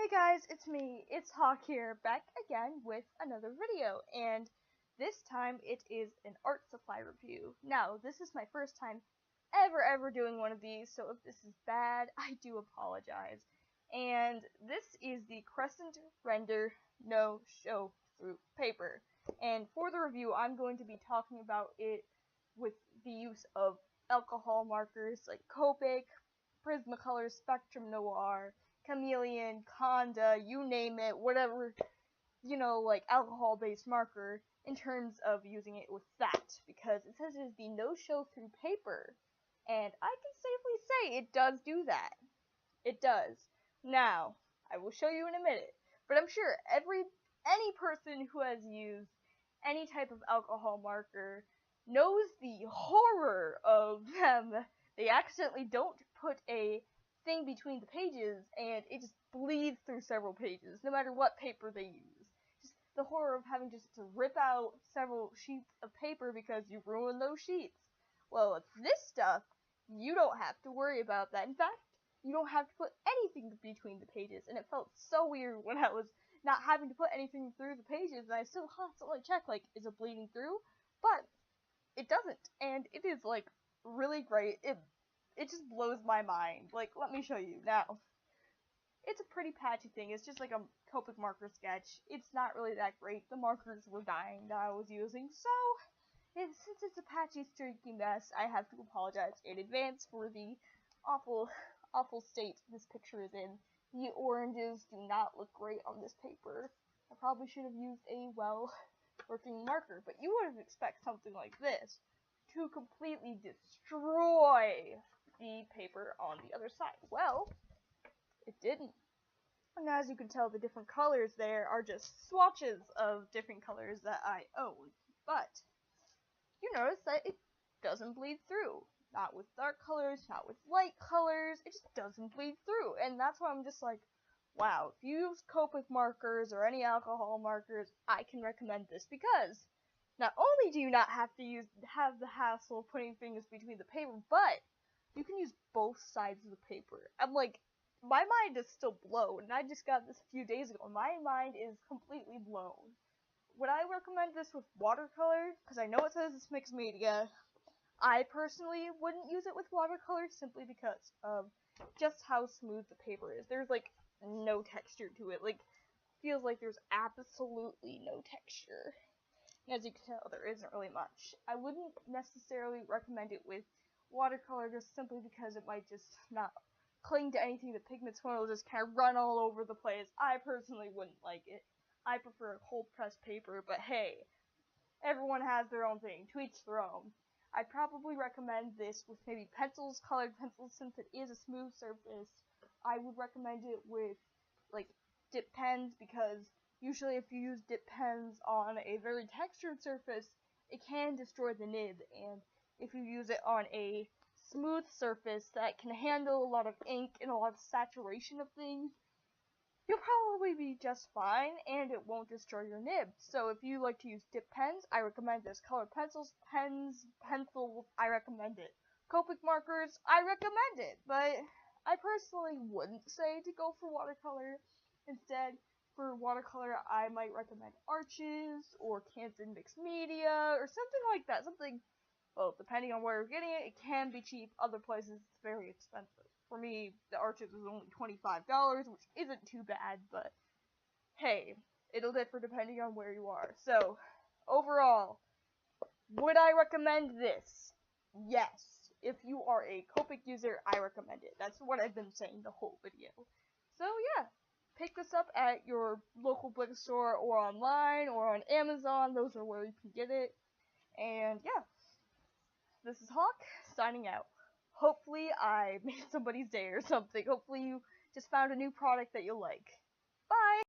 Hey guys, it's me, it's Hawk here, back again with another video, and this time it is an art supply review. Now, this is my first time ever doing one of these, so if this is bad, I do apologize. And this is the Crescent Rendr No thru paper, and for the review, I'm going to be talking about it with the use of alcohol markers like Copic, Prismacolor, Spectrum Noir, Chameleon, Conda, you name it, whatever, like alcohol-based marker, in terms of using it with that, because it says it is the no-show-through paper, and I can safely say it does do that. It does. Now, I will show you in a minute, but I'm sure any person who has used any type of alcohol marker knows the horror of them. They accidentally don't put a thing between the pages, and it just bleeds through several pages, no matter what paper they use. Just the horror of having just to rip out several sheets of paper because you ruined those sheets. Well, with this stuff, you don't have to worry about that. In fact, you don't have to put anything between the pages, and it felt so weird when I was not having to put anything through the pages, and I still constantly check, is it bleeding through? But it doesn't, and it is, really great. It just blows my mind. Let me show you. Now, it's a pretty patchy thing. It's just like a Copic marker sketch. It's not really that great. The markers were dying that I was using, so since it's a patchy, streaky mess, I have to apologize in advance for the awful state this picture is in. The oranges do not look great on this paper. I probably should have used a well-working marker, but you would expect something like this to completely destroy the paper on the other side. Well, it didn't. And as you can tell, the different colors there are just swatches of different colors that I own. But you notice that it doesn't bleed through. Not with dark colors, not with light colors. It just doesn't bleed through. And that's why I'm just like, wow, if you use Copic markers or any alcohol markers, I can recommend this, because not only do you not have to have the hassle of putting things between the paper, but you can use both sides of the paper. I'm like, my mind is still blown, and I just got this a few days ago. My mind is completely blown. Would I recommend this with watercolor? Because I know it says it's mixed media. I personally wouldn't use it with watercolor simply because of just how smooth the paper is. There's no texture to it. Feels like there's absolutely no texture. As you can tell, there isn't really much. I wouldn't necessarily recommend it with watercolor, just simply because it might just not cling to anything. The pigments will just kind of run all over the place. I personally wouldn't like it. I prefer cold pressed paper, but hey, everyone has their own thing. To each their own. I'd probably recommend this with maybe pencils, colored pencils, since it is a smooth surface. I would recommend it with dip pens, because usually if you use dip pens on a very textured surface, it can destroy the nib, and if you use it on a smooth surface that can handle a lot of ink and a lot of saturation of things, you'll probably be just fine, and it won't destroy your nib. So if you like to use dip pens, I recommend this. Colored pencils, pens, pencils, I recommend it. Copic markers, I recommend it, but I personally wouldn't say to go for watercolor. Instead, for watercolor, I might recommend Arches or Canson Mixed Media or something like that. Something, well, depending on where you're getting it, it can be cheap. Other places, it's very expensive. For me, the Arches is only $25, which isn't too bad, but hey, it'll differ depending on where you are. So, overall, would I recommend this? Yes. If you are a Copic user, I recommend it. That's what I've been saying the whole video. So, yeah. Pick this up at your local bookstore or online or on Amazon. Those are where you can get it. And yeah, this is Hawk signing out. Hopefully I made somebody's day or something. Hopefully you just found a new product that you like. Bye!